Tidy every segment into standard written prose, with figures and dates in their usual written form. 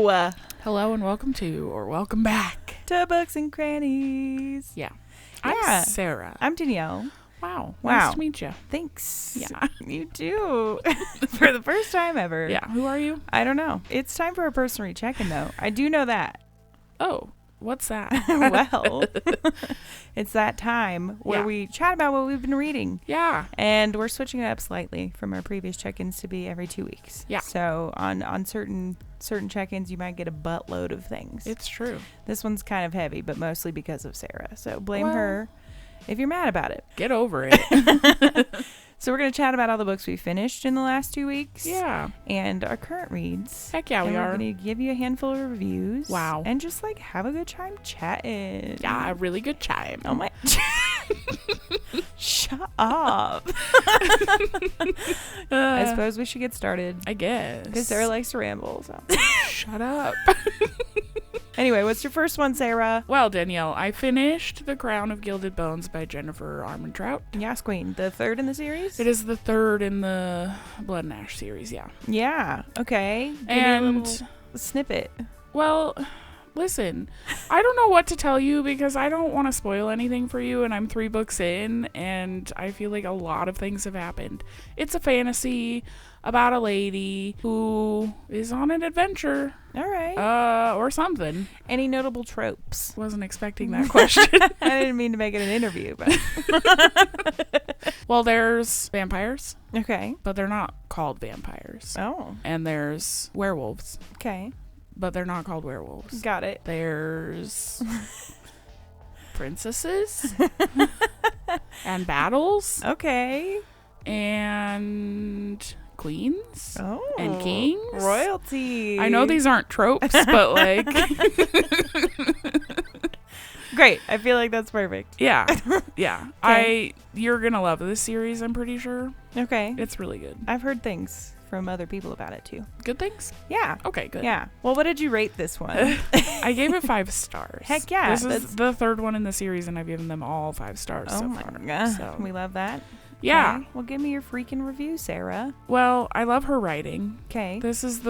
Hello and welcome to, or welcome back to Books and Crannies. Yeah. I'm Sarah. I'm Danielle. Wow. Nice to meet you. Thanks. Yeah. You too. For the first time ever. Yeah. Who are you? I don't know. It's time for a personal check-in, though. I do know that. Oh, what's that? Well, it's that time where Yeah. we chat about what we've been reading. Yeah. And we're switching it up slightly from our previous check-ins to be every 2 weeks. Yeah. So on certain check-ins, you might get a buttload of things. It's true. This one's kind of heavy, but mostly because of Sarah. So blame her if you're mad about it. Get over it. So we're going to chat about all the books we finished in the last 2 weeks. Yeah. And our current reads. Heck yeah, we are. We're going to give you a handful of reviews. Wow. And just like have a good time chatting. Yeah, a really good time. Oh my. Shut up. I suppose we should get started. I guess. Because Sarah likes to ramble. So. Shut up. Anyway, what's your first one, Sarah? Well, Danielle, I finished The Crown of Gilded Bones by Jennifer Armentrout. Yes, Queen. The third in the series? It is the third in the Blood and Ash series, yeah. Yeah. Okay. Give And me a little snippet. Well, listen, I don't know what to tell you because I don't want to spoil anything for you, and I'm 3 books in, and I feel like a lot of things have happened. It's a fantasy about a lady who is on an adventure. All right. Or something. Any notable tropes? Wasn't expecting that question. I didn't mean to make it an interview, but... Well, there's vampires. Okay. But they're not called vampires. Oh. And there's werewolves. Okay. But they're not called werewolves. Got it. There's princesses and battles. Okay. And queens and kings. Royalty. I know these aren't tropes, but like... Great. I feel like that's perfect. Yeah. Yeah. Okay. You're going to love this series, I'm pretty sure. Okay. It's really good. I've heard things from other people about it, too. Good things? Yeah. Okay, good. Yeah. Well, what did you rate this one? I gave it 5 stars. Heck yeah. This is the third one in the series, and I've given them all 5 stars so far. Oh, my God. So. We love that. Yeah. Okay. Well, give me your freaking review, Sarah. Well, I love her writing. Okay. This is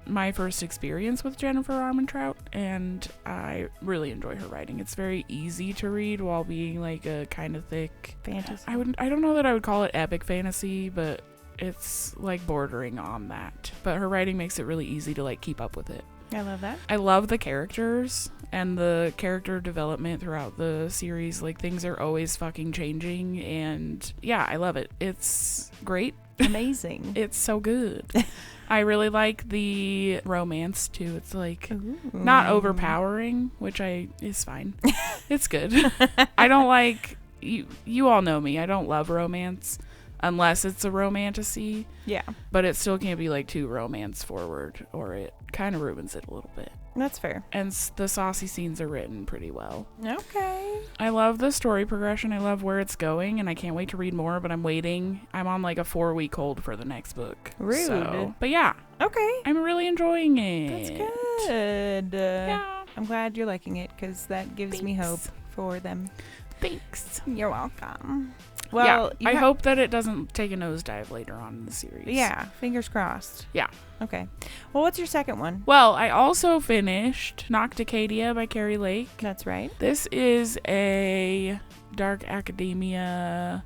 my first experience with Jennifer Armentrout, and I really enjoy her writing. It's very easy to read while being like a kind of thick fantasy. I don't know that I would call it epic fantasy, but it's like bordering on that. But her writing makes it really easy to like keep up with it. I love that. I love the characters and the character development throughout the series. Like, things are always fucking changing, and yeah, I love it. It's great. Amazing. It's so good. I really like the romance too. It's like not overpowering, which is fine. It's good. I don't like you all know me. I don't love romance unless it's a romantasy. Yeah. But it still can't be like too romance forward, or it kind of ruins it a little bit. That's fair. And the saucy scenes are written pretty well. Okay. I love the story progression. I love where it's going, and I can't wait to read more, but I'm waiting. I'm on like a 4-week hold for the next book. Rude. So, but yeah. Okay. I'm really enjoying it. That's good. Yeah. I'm glad you're liking it, because that gives me hope for them. Thanks. You're welcome. Well, yeah, I hope that it doesn't take a nosedive later on in the series. Yeah, fingers crossed. Yeah. Okay. Well, what's your second one? Well, I also finished Nocticadia by Keri Lake. That's right. This is a dark academia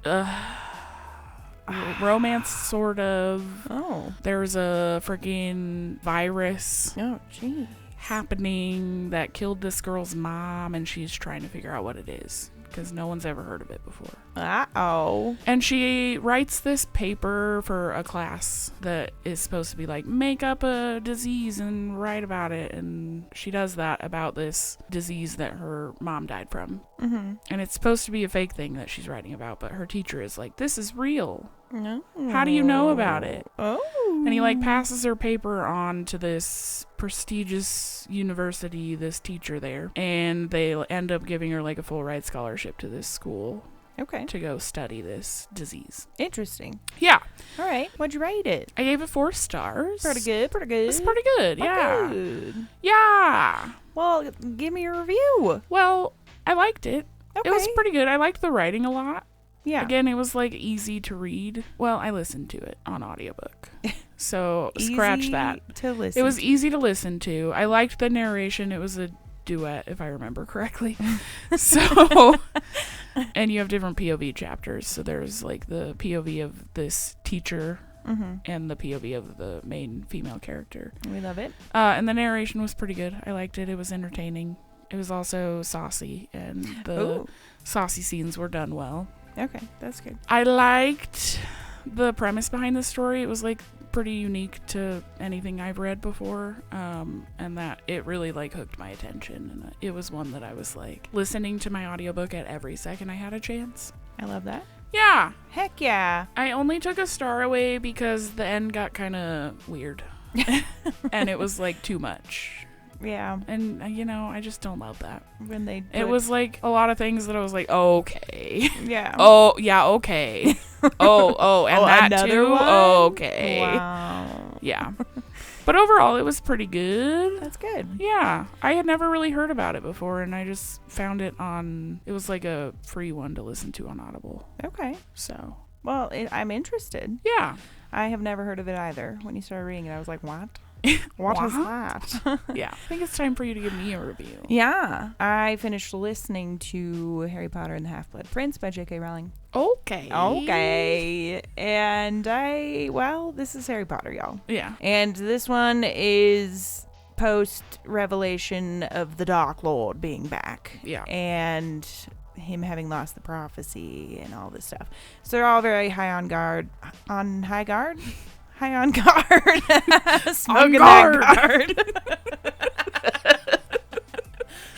romance, sort of. Oh. There's a freaking virus. Oh, gee. Happening that killed this girl's mom, and she's trying to figure out what it is, because no one's ever heard of it before. Uh-oh. And she writes this paper for a class that is supposed to be like, make up a disease and write about it. And she does that about this disease that her mom died from. Mm-hmm. And it's supposed to be a fake thing that she's writing about, but her teacher is like, this is real. No. How do you know about it? Oh. And he like passes her paper on to this prestigious university, this teacher there, and they end up giving her like a full ride scholarship to this school. Okay. To go study this disease. Interesting. Yeah. All right. What'd you rate it? I gave it 4 stars. Pretty good. Pretty good. It's pretty good. Yeah. Good. Yeah. Well, give me a review. Well, I liked it. Okay. It was pretty good. I liked the writing a lot. Yeah. Again, it was like easy to read. Well, I listened to it on audiobook. So scratch that. To listen. It was easy to listen to. I liked the narration. It was a duet, if I remember correctly. So, and you have different POV chapters. So there's like the POV of this teacher and the POV of the main female character. We love it. And the narration was pretty good. I liked it. It was entertaining. It was also saucy, and the saucy scenes were done well. Okay, that's good. I liked the premise behind the story. It was like pretty unique to anything I've read before, and that it really like hooked my attention, and it was one that I was like listening to my audiobook at every second I had a chance. I love that. Yeah. Heck yeah. I only took a star away because the end got kind of weird and it was like too much. Yeah. And I just don't love that when they it was like a lot of things that I was like, okay. Yeah. Oh yeah, okay. oh and that another too. one? Okay. Wow. Yeah. But overall, it was pretty good. That's good. Yeah. I had never really heard about it before, and I just found it it was like a free one to listen to on Audible. Okay. So. Well, I'm interested. Yeah. I have never heard of it either. When you started reading it, I was like, what? What is that? Yeah. I think it's time for you to give me a review. Yeah. I finished listening to Harry Potter and the Half-Blood Prince by J.K. Rowling. Okay. And this is Harry Potter, y'all. Yeah. And this one is post-revelation of the Dark Lord being back. Yeah. And him having lost the prophecy and all this stuff. So they're all very high on guard. High on guard. Smoking that guard.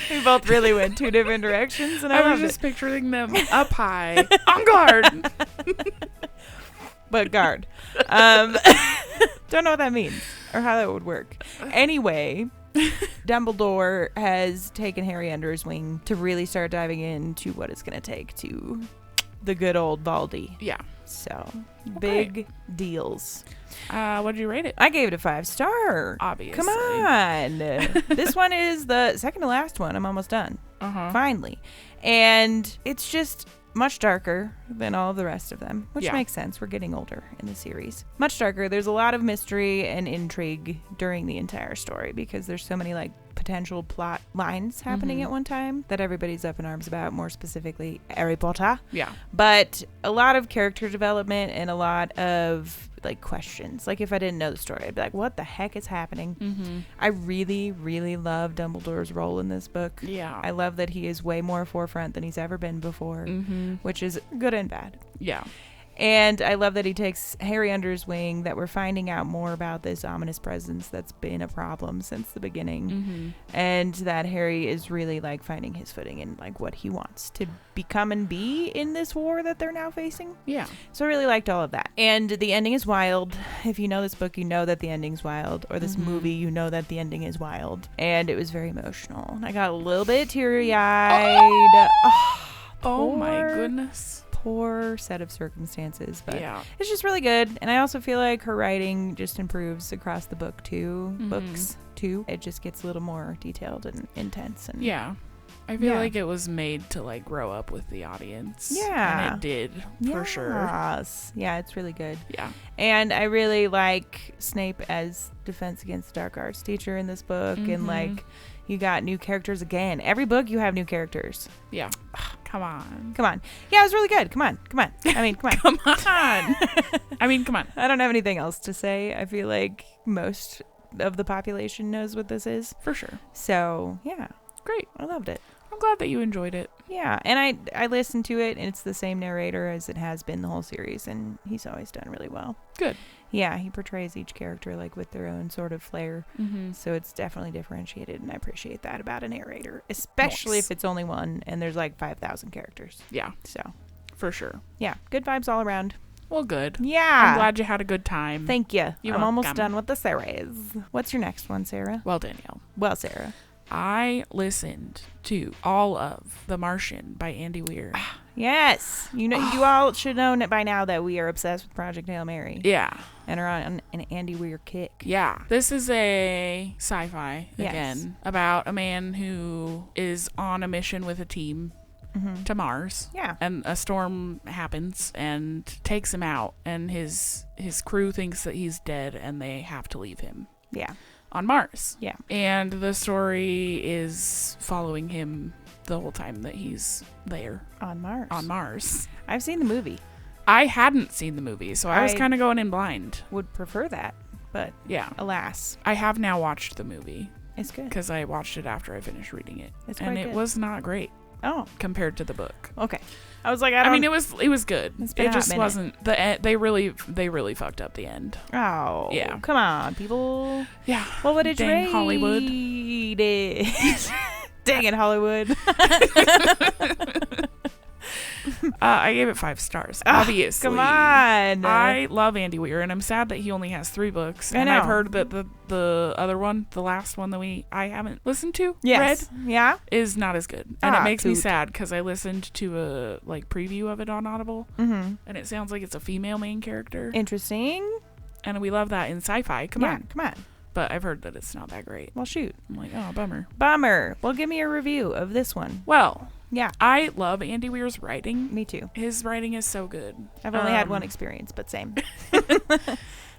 We both really went two different directions, and I was just picturing them up high, on guard. But guard. Don't know what that means or how that would work. Anyway, Dumbledore has taken Harry under his wing to really start diving into what it's going to take to the good old Baldy. Yeah. So, big deals. What did you rate it? I gave it a 5-star. Obviously. Come on. This one is the second to last one. I'm almost done. Finally. And it's just much darker than all of the rest of them, which makes sense. We're getting older in the series. Much darker. There's a lot of mystery and intrigue during the entire story because there's so many like potential plot lines happening at one time that everybody's up in arms about, more specifically Harry Potter. Yeah. But a lot of character development and a lot of like questions. Like if I didn't know the story, I'd be like, what the heck is happening? I really, really love Dumbledore's role in this book. Yeah. I love that he is way more forefront than he's ever been before, which is good and bad. Yeah. And I love that he takes Harry under his wing, that we're finding out more about this ominous presence that's been a problem since the beginning. And that Harry is really like finding his footing in like what he wants to become and be in this war that they're now facing. Yeah. So I really liked all of that. And the ending is wild. If you know this book, you know that the ending's wild. Or this movie, you know that the ending is wild. And it was very emotional. I got a little bit teary-eyed. Oh my goodness. Poor set of circumstances, but it's just really good. And I also feel like her writing just improves across the book too. Books too. It just gets a little more detailed and intense. And I feel like it was made to like grow up with the audience. Yeah. And it did, for sure. Yes. Yeah, it's really good. Yeah. And I really like Snape as Defense Against the Dark Arts teacher in this book. And like, you got new characters again. Every book you have new characters. Yeah. Come on. Yeah, it was really good. Come on. I mean, come on. Come on. I mean, come on. I don't have anything else to say. I feel like most of the population knows what this is. For sure. So, yeah. Great. I loved it. I'm glad that you enjoyed it. Yeah, and I listened to it, and it's the same narrator as it has been the whole series, and he's always done really well. Good. Yeah, he portrays each character like with their own sort of flair, so it's definitely differentiated, and I appreciate that about a narrator, especially if it's only one, and there's like 5,000 characters. Yeah. So. For sure. Yeah, good vibes all around. Well, good. Yeah. I'm glad you had a good time. Thank you. You're I'm almost welcome. done with the series. What's your next one, Sarah? Well, Danielle. Well, Sarah. I listened to all of The Martian by Andy Weir. Yes. You all should know by now that we are obsessed with Project Hail Mary. Yeah. And are on an Andy Weir kick. Yeah. This is a sci-fi, again, about a man who is on a mission with a team to Mars. Yeah. And a storm happens and takes him out, and his crew thinks that he's dead, and they have to leave him. Yeah. On Mars. Yeah. And the story is following him the whole time that he's there. On Mars. I've seen the movie. I hadn't seen the movie, so I was kind of going in blind. Would prefer that, but yeah, alas. I have now watched the movie. It's good. Because I watched it after I finished reading it. It's and quite it good. was not great. Oh. Compared to the book. Okay. I was like, I mean, it was good. It just wasn't they really fucked up the end. Oh. Yeah. Come on, people. Yeah. Well, what did you rate Hollywood. it? Dang it, Hollywood. I gave it 5 stars. Obviously. Come on. I love Andy Weir, and I'm sad that he only has 3 books. I know. And I've heard that the other one, the last one that I haven't listened to, read, is not as good. And it makes me sad because I listened to a preview of it on Audible, and it sounds like it's a female main character. Interesting. And we love that in sci-fi. Come on. But I've heard that it's not that great. Well, shoot. I'm like, oh, bummer. Well, give me a review of this one. Well, yeah. I love Andy Weir's writing. Me too. His writing is so good. I've only had one experience, but same.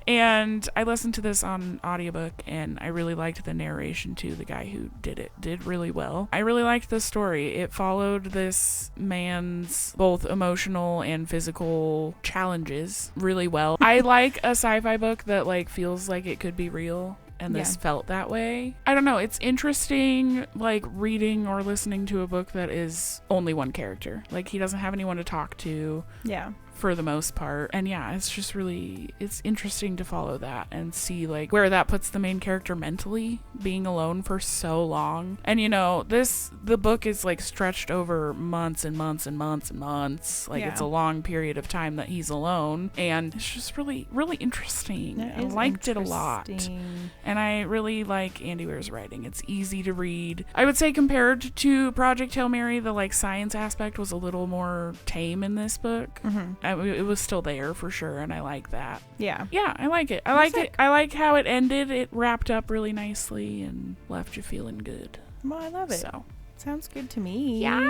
And I listened to this on audiobook, and I really liked the narration too. The guy who did really well. I really liked the story. It followed this man's both emotional and physical challenges really well. I like a sci-fi book that feels like it could be real. And this felt that way. I don't know. It's interesting, reading or listening to a book that is only one character. He doesn't have anyone to talk to. Yeah. For the most part. And yeah, it's just really, it's interesting to follow that and see where that puts the main character mentally, being alone for so long. And the book is stretched over months and months and months and months. It's a long period of time that he's alone. And it's just really, really interesting. I liked it a lot. And I really like Andy Weir's writing. It's easy to read. I would say compared to Project Hail Mary, the science aspect was a little more tame in this book. It was still there for sure, and I like that. Yeah. Yeah, I like it. I like it. I like how it ended. It wrapped up really nicely and left you feeling good. Well, I love it. So. Sounds good to me. Yeah.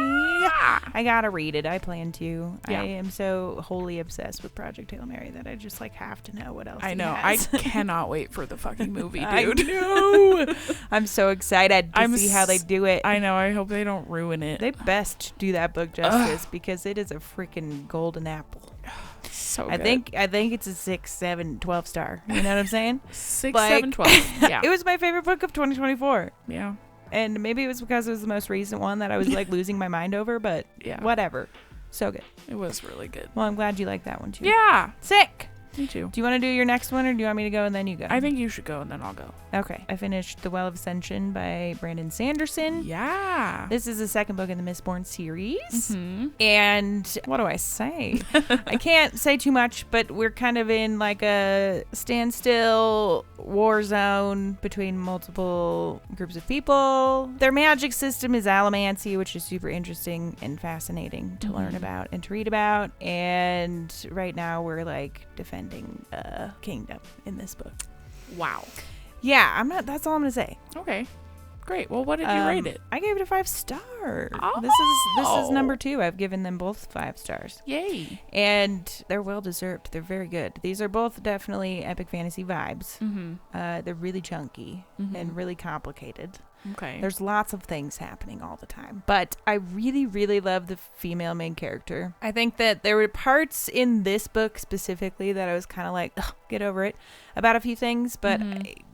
I gotta read it. I plan to. Yeah. I am so wholly obsessed with Project Hail Mary that I just have to know what else I know. Has. I cannot wait for the fucking movie, dude. I know. I'm so excited to see how they do it. I know. I hope they don't ruin it. They best do that book justice because it is a freaking golden apple. So good. I think it's a 6, 7, 12 star. You know what I'm saying? 6, 7, 12. Yeah. It was my favorite book of 2024. Yeah. And maybe it was because it was the most recent one that I was losing my mind over, but whatever. So good. It was really good. Well, I'm glad you like that one too. Yeah. Sick. Me too. Do you want to do your next one, or do you want me to go and then you go? I think you should go and then I'll go. Okay. I finished The Well of Ascension by Brandon Sanderson. Yeah. This is the second book in the Mistborn series. Mm-hmm. And what do I say? I can't say too much, but we're kind of in a standstill war zone between multiple groups of people. Their magic system is Allomancy, which is super interesting and fascinating to learn about and to read about. And right now we're defending a kingdom in this book. Wow. Yeah, that's all I'm gonna say. Okay. Great. Well, what did you rate it? I gave it a 5 stars. Oh. This is number 2. I've given them both 5 stars. Yay. And they're well deserved. They're very good. These are both definitely epic fantasy vibes. Mm-hmm. They're really chunky and really complicated. Okay. There's lots of things happening all the time. But I really, really love the female main character. I think that there were parts in this book specifically that I was kind of ugh, get over it about a few things. But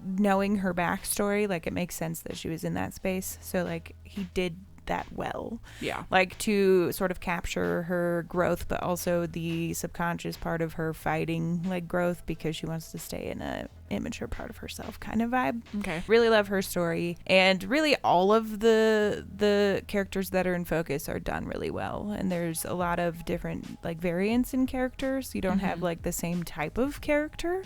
knowing her backstory, it makes sense that she was in that space. So, he did that well. Yeah. To sort of capture her growth, but also the subconscious part of her fighting growth because she wants to stay in a immature part of herself kind of vibe. Okay. Really love her story, and really all of the characters that are in focus are done really well, and there's a lot of different variants in characters. You don't have the same type of character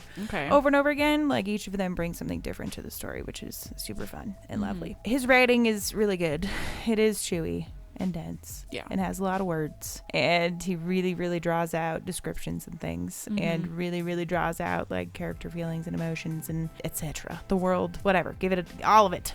over and over again. Each of them brings something different to the story, which is super fun and lovely. His writing is really good. It is chewy and dense. Yeah. And has a lot of words. And he really, really draws out descriptions and things. And really, really draws out character feelings and emotions and etc. The world, whatever. Give it all of it.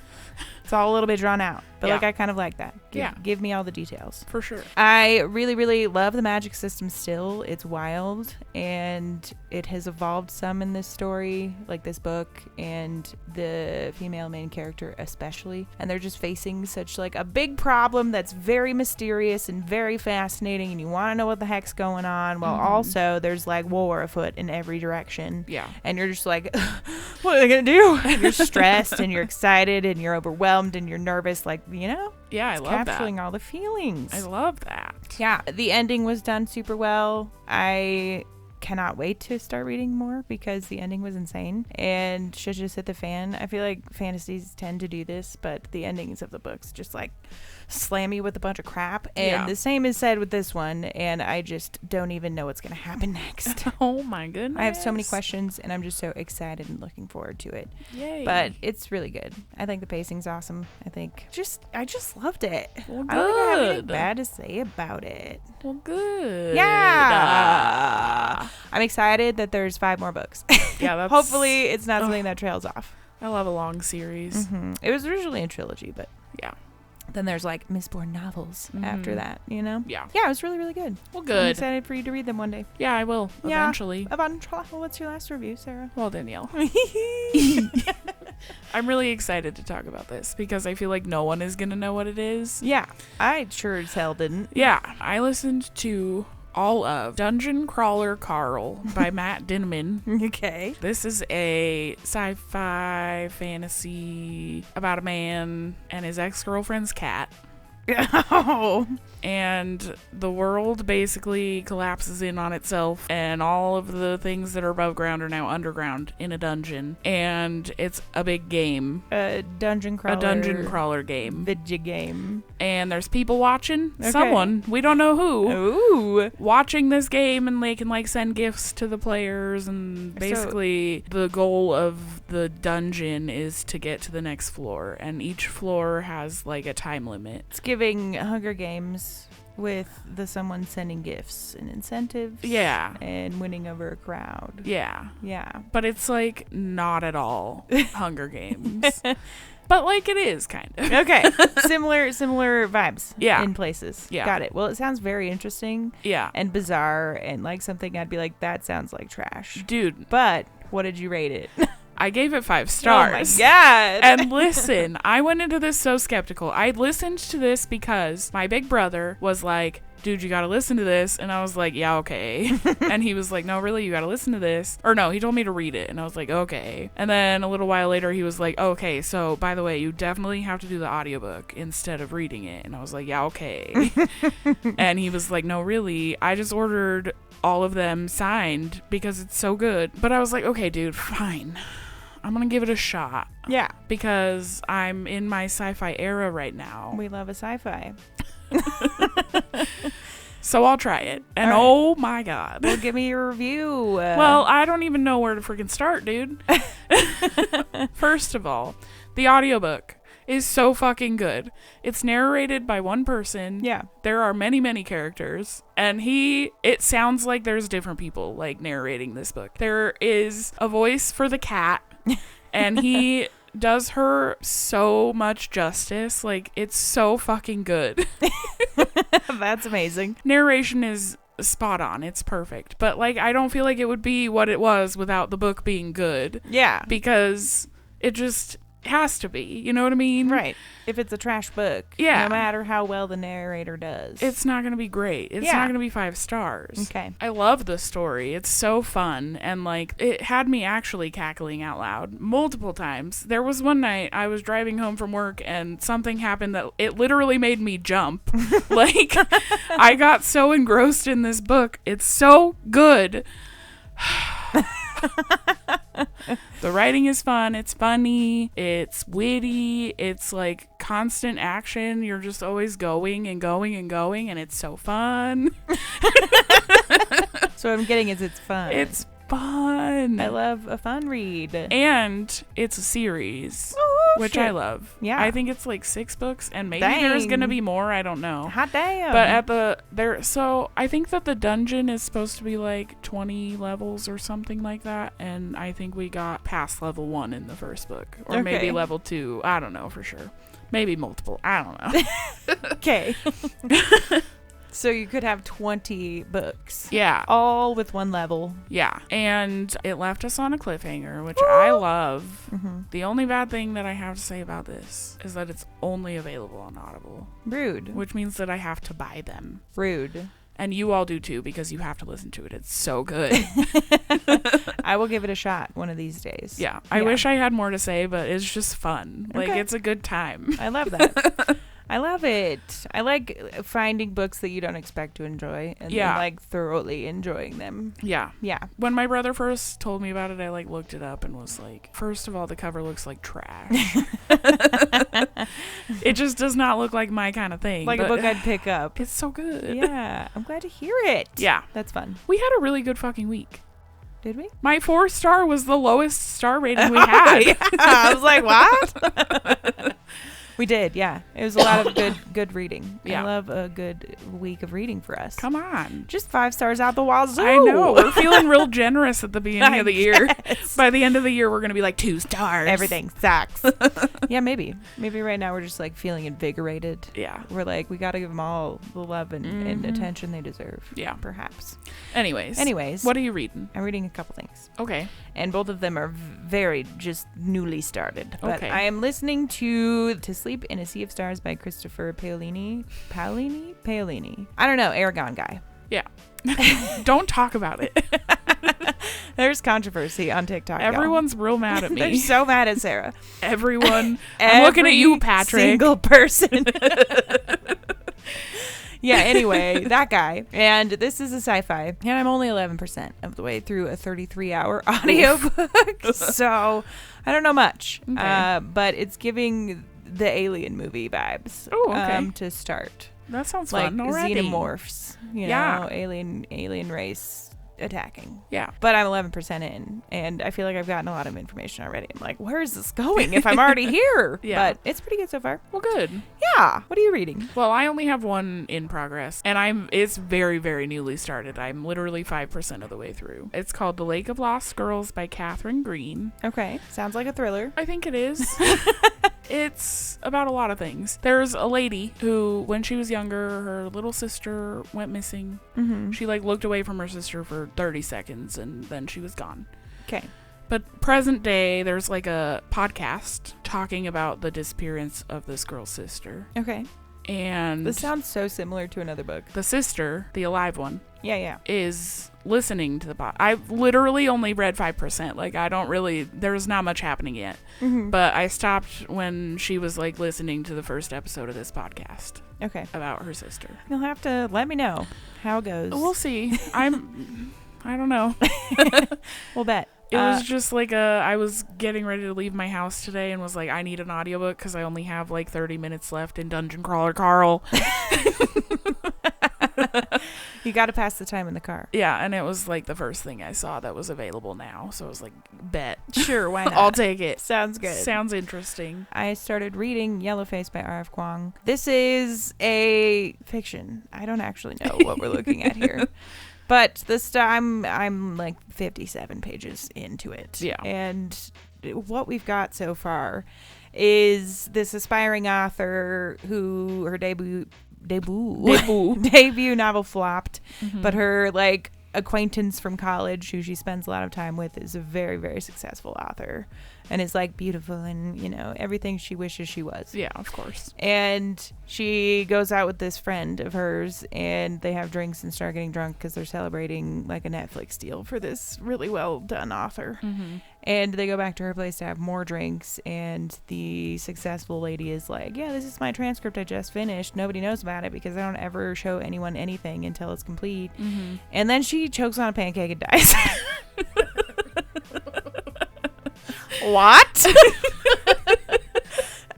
It's all a little bit drawn out. But Yeah. like I kind of like that. Yeah. Give me all the details. For sure. I really, really love the magic system still. It's wild, and it has evolved some in this story, like this book, and the female main character especially. And they're just facing such like a big problem that's very mysterious and very fascinating, and you want to know what the heck's going on, while also there's like war afoot in every direction. Yeah. And you're just like, what are they going to do? And you're stressed, and you're excited, and you're overwhelmed, and you're nervous, like, you know? Yeah, I love that. Capturing all the feelings. I love that. Yeah, the ending was done super well. I cannot wait to start reading more because the ending was insane and should just hit the fan. I feel like fantasies tend to do this, but the endings of the books just like slam you with a bunch of crap. And the same is said with this one, and I just don't even know what's going to happen next. Oh my goodness. I have so many questions, and I'm just so excited and looking forward to it. Yay. But it's really good. I think the pacing's awesome. I just loved it. Well, I don't think I have anything good. bad to say about it. Well, good. Yeah. I'm excited that there's 5 more books. Yeah, that's... Hopefully it's not something that trails off. I love a long series. It was originally a trilogy, but Yeah. then there's like Mistborn novels after that, you know? Yeah. Yeah, it was really, really good. Well, I'm good. excited for you to read them one day. Yeah, I will. Yeah. Eventually. What's your last review, Sarah? Well, Danielle. I'm really excited to talk about this because I feel like no one is going to know what it is. Yeah, I sure as hell didn't. Yeah. I listened to all of Dungeon Crawler Carl by Matt Dinniman. Okay. This is a sci-fi fantasy about a man and his ex-girlfriend's cat. Oh. And the world basically collapses in on itself, and all of the things that are above ground are now underground in a dungeon. And it's a big game. A dungeon crawler game. Video game. And there's people watching. Okay. Someone, we don't know who, Ooh. watching this game, and they can like send gifts to the players. And basically the goal of the dungeon is to get to the next floor. And each floor has like a time limit. It's giving Hunger Games with someone sending gifts and incentives. Yeah. And winning over a crowd. Yeah. Yeah. But it's like not at all Hunger Games. But like it is kind of. Okay. Similar vibes. Yeah. In places. Yeah. Got it. Well, it sounds very interesting. Yeah. And bizarre and like something I'd be like, that sounds like trash. Dude. But what did you rate it? I gave it 5 stars. Oh my God. And listen, I went into this so skeptical. I listened to this because my big brother was like, dude, you gotta listen to this. And I was like, yeah, okay. And he was like, no, really, you gotta listen to this. Or no, he told me to read it. And I was like, okay. And then a little while later, he was like, okay, so by the way, you definitely have to do the audiobook instead of reading it. And I was like, yeah, okay. And he was like, no, really, I just ordered all of them signed because it's so good. But I was like, okay, dude, fine. I'm going to give it a shot. Yeah. Because I'm in my sci-fi era right now. We love a sci-fi. So I'll try it. And all right. Oh my God. Well, give me your review. Well, I don't even know where to freaking start, dude. First of all, the audiobook is so fucking good. It's narrated by one person. Yeah. There are many, many characters. And it sounds like there's different people like narrating this book. There is a voice for the cat. And he does her so much justice. Like, it's so fucking good. That's amazing. Narration is spot on. It's perfect. But, like, I don't feel like it would be what it was without the book being good. Yeah. Because it just has to be. You know what I mean? Right. If it's a trash book, yeah, no matter how well the narrator does, it's not going to be great. It's not going to be 5 stars. Okay. I love the story. It's so fun. And like, it had me actually cackling out loud multiple times. There was one night I was driving home from work and something happened that it literally made me jump. Like, I got so engrossed in this book. It's so good. The writing is fun. It's funny. It's witty. It's like constant action. You're just always going and going and going, and it's so fun. So what I'm getting is it's fun. It's fun. I love a fun read. And it's a series. Woo! which I love. Yeah. I think it's like 6 books, and maybe there's going to be more. I don't know. Hot damn. But so I think that the dungeon is supposed to be like 20 levels or something like that, and I think we got past level 1 in the first book, or maybe level 2. I don't know for sure. Maybe multiple. I don't know. Okay. So you could have 20 books. Yeah. All with 1 level. Yeah. And it left us on a cliffhanger, which I love. Mm-hmm. The only bad thing that I have to say about this is that it's only available on Audible. Rude. Which means that I have to buy them. Rude. And you all do too, because you have to listen to it. It's so good. I will give it a shot one of these days. Yeah. I wish I had more to say, but it's just fun. Like, it's a good time. I love that. I love it. I like finding books that you don't expect to enjoy and then, like, thoroughly enjoying them. Yeah. Yeah. When my brother first told me about it, I, like, looked it up and was like, first of all, the cover looks like trash. It just does not look like my kind of thing. Like a book I'd pick up. It's so good. Yeah. I'm glad to hear it. Yeah. That's fun. We had a really good fucking week. Did we? My 4-star was the lowest star rating we had. Yeah. I was like, what? We did, yeah. It was a lot of good reading. Yeah. I love a good week of reading for us. Come on. Just 5 stars out the wazoo. I know. We're feeling real generous at the beginning of the year. By the end of the year, we're going to be like 2 stars. Everything sucks. Yeah, maybe. Maybe right now we're just like feeling invigorated. Yeah. We're like, we got to give them all the love and attention they deserve. Yeah. Perhaps. Anyways. What are you reading? I'm reading a couple things. Okay. And both of them are very just newly started. But I am listening to Sleep in a Sea of Stars by Christopher Paolini. Paolini. I don't know. Aragon guy. Yeah. Don't talk about it. There's controversy on TikTok. Everyone's real mad at me. They're so mad at Sarah. Everyone. I'm looking at you, Patrick. Single person. Yeah, anyway, that guy. And this is a sci-fi. And I'm only 11% of the way through a 33-hour audiobook. So I don't know much. Okay. But it's giving the Alien movie vibes. Oh, okay. To start. That sounds like fun already. Xenomorphs, you know, alien race attacking. Yeah. But I'm 11% in, and I feel like I've gotten a lot of information already. I'm like, where is this going if I'm already here? Yeah. But it's pretty good so far. Well, good. Yeah. What are you reading? Well, I only have one in progress, and it's very, very newly started. I'm literally 5% of the way through. It's called The Lake of Lost Girls by Katherine Greene. Okay. Sounds like a thriller. I think it is. It's about a lot of things. There's a lady who, when she was younger, her little sister went missing. Mm-hmm. She looked away from her sister for 30 seconds and then she was gone. Okay. But present day, there's a podcast talking about the disappearance of this girl's sister. Okay. And this sounds so similar to another book. The sister, the alive one, yeah, is listening to the pod. I've literally only read 5%. There's not much happening yet. Mm-hmm. But I stopped when she was we'ling to the first episode of this podcast. Okay. About her sister. You'll have to let me know how it goes. We'll see. I don't know. We'll bet. It was just I was getting ready to leave my house today and was like, I need an audiobook because I only have 30 minutes left in Dungeon Crawler Carl. You got to pass the time in the car. Yeah, and it was the first thing I saw that was available now. So I was like, bet. Sure, why not? I'll take it. Sounds good. Sounds interesting. I started reading Yellowface by R.F. Kuang. This is a fiction. I don't actually know what we're looking at here. But I'm 57 pages into it. Yeah. And what we've got so far is this aspiring author who her debut novel flopped, mm-hmm. but her acquaintance from college who she spends a lot of time with is a very, very successful author and is beautiful and everything she wishes she was. Yeah, of course. And she goes out with this friend of hers and they have drinks and start getting drunk because they're celebrating a Netflix deal for this really well done author. Mm-hmm. And they go back to her place to have more drinks and the successful lady is like, yeah, this is my transcript I just finished. Nobody knows about it because I don't ever show anyone anything until it's complete. Mm-hmm. And then she chokes on a pancake and dies. What?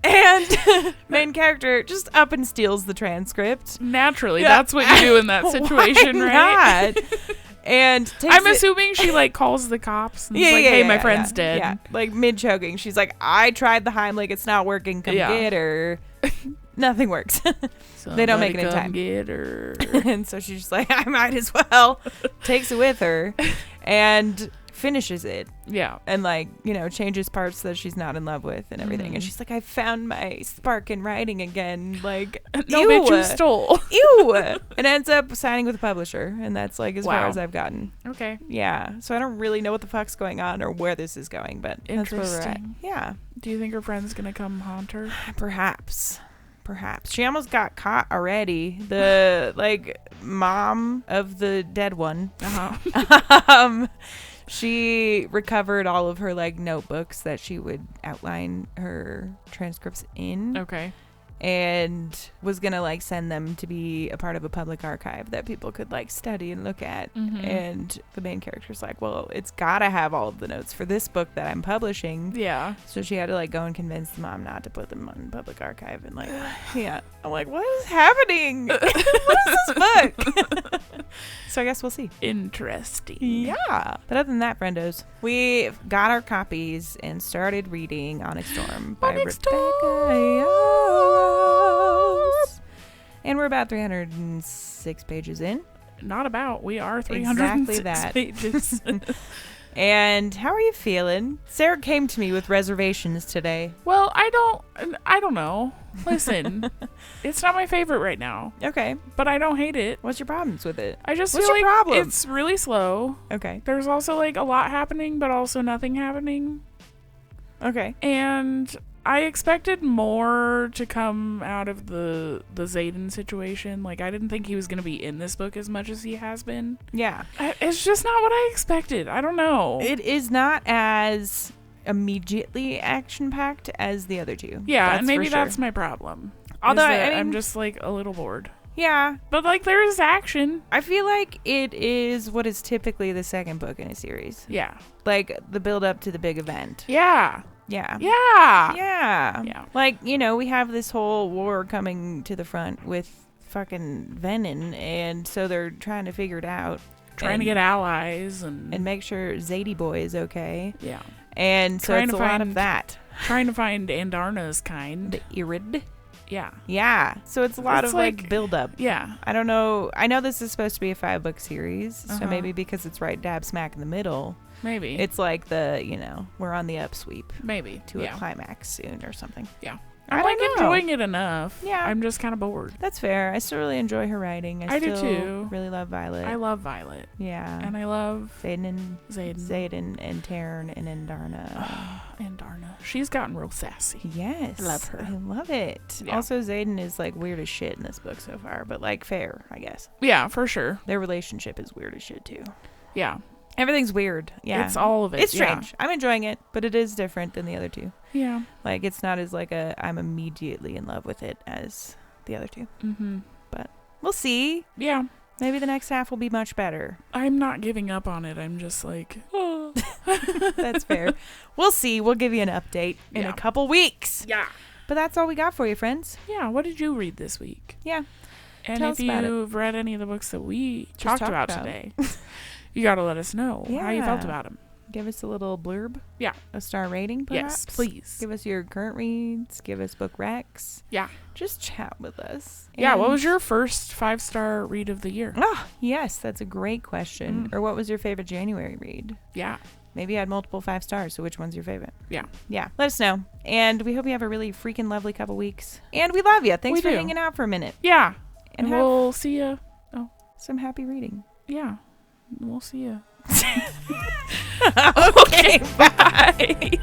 And main character just up and steals the transcript. Naturally, that's what you do in that situation, Why right? Not? And I'm assuming she like calls the cops and hey, my friend's dead. Yeah, like mid choking. She's like, I tried the Heimlich, it's not working. Come get her. Nothing works. They don't make it in time. Get her. And so she's just like, I might as well. Takes it with her and finishes it. Yeah. And like, changes parts that she's not in love with and everything. And she's like, I found my spark in writing again. Like, no, bitch, you stole. Ew. And ends up signing with a publisher. And that's like as far as I've gotten. Okay. Yeah. So I don't really know what the fuck's going on or where this is going, but that's where we're at. Yeah. Do you think her friend's gonna come haunt her? Perhaps. She almost got caught already. The mom of the dead one. She recovered all of her notebooks that she would outline her transcripts in. Okay. And was gonna send them to be a part of a public archive that people could study and look at. And the main character's like, well, it's gotta have all of the notes for this book that I'm publishing. Yeah. So she had to go and convince the mom not to put them on public archive and yeah. I'm like, what is happening? What is this book? So I guess we'll see. Interesting. Yeah. But other than that, friendos, we got our copies and started reading Onyx Storm by Rebecca Yarros. And we're about 306 pages in. Not about. We are 306 pages. And how are you feeling? Sarah came to me with reservations today. Well, I don't know. Listen, it's not my favorite right now. Okay. But I don't hate it. What's your problems with it? I just What's feel your like problem? It's really slow. Okay. There's also a lot happening, but also nothing happening. Okay. And I expected more to come out of the Xaden situation. I didn't think he was going to be in this book as much as he has been. Yeah. It's just not what I expected. I don't know. It is not as immediately action-packed as the other two. Yeah, and maybe that's my problem. Although, I'm just, a little bored. Yeah. But, there is action. I feel like it is what is typically the second book in a series. Yeah. The build-up to the big event. Yeah. Yeah. Yeah. Yeah. Yeah. We have this whole war coming to the front with fucking Venom, and so they're trying to figure it out. Trying to get allies and make sure Zadie Boy is okay. Yeah. And so it's a lot of that. Trying to find Andarna's kind. The Irid. Yeah. Yeah. So it's a lot of build up. Yeah. I don't know. I know this is supposed to be a 5-book series, so maybe because it's right dab smack in the middle. Maybe. It's we're on the upsweep. Maybe. To a climax soon or something. Yeah. I'm enjoying it enough. Yeah. I'm just kind of bored. That's fair. I still really enjoy her writing. I do too. Really love Violet. I love Violet. Yeah. And I love Xaden and Taryn and Andarna. Andarna. She's gotten real sassy. Yes. I love her. I love it. Yeah. Also, Xaden is weird as shit in this book so far, but fair, I guess. Yeah, for sure. Their relationship is weird as shit too. Yeah. Everything's weird. Yeah. It's all of it. It's strange. I'm enjoying it, but it is different than the other two. Yeah. It's not as I'm immediately in love with it as the other two. Mm-hmm. But we'll see. Yeah. Maybe the next half will be much better. I'm not giving up on it. I'm just oh. That's fair. We'll see. We'll give you an update in a couple weeks. Yeah. But that's all we got for you, friends. Yeah. What did you read this week? Yeah. And if you've read any of the books that we talked about today, you got to let us know how you felt about them. Give us a little blurb. Yeah. A star rating, perhaps. Yes, please. Give us your current reads. Give us book recs. Yeah. Just chat with us. Yeah. What was your first 5-star read of the year? Oh, yes. That's a great question. Or what was your favorite January read? Yeah. Maybe you had multiple 5 stars, so which one's your favorite? Yeah. Yeah. Let us know. And we hope you have a really freaking lovely couple weeks. And we love you. Thanks for hanging out for a minute. Yeah. And we'll see you. Oh. Some happy reading. Yeah. We'll see you. Okay, bye.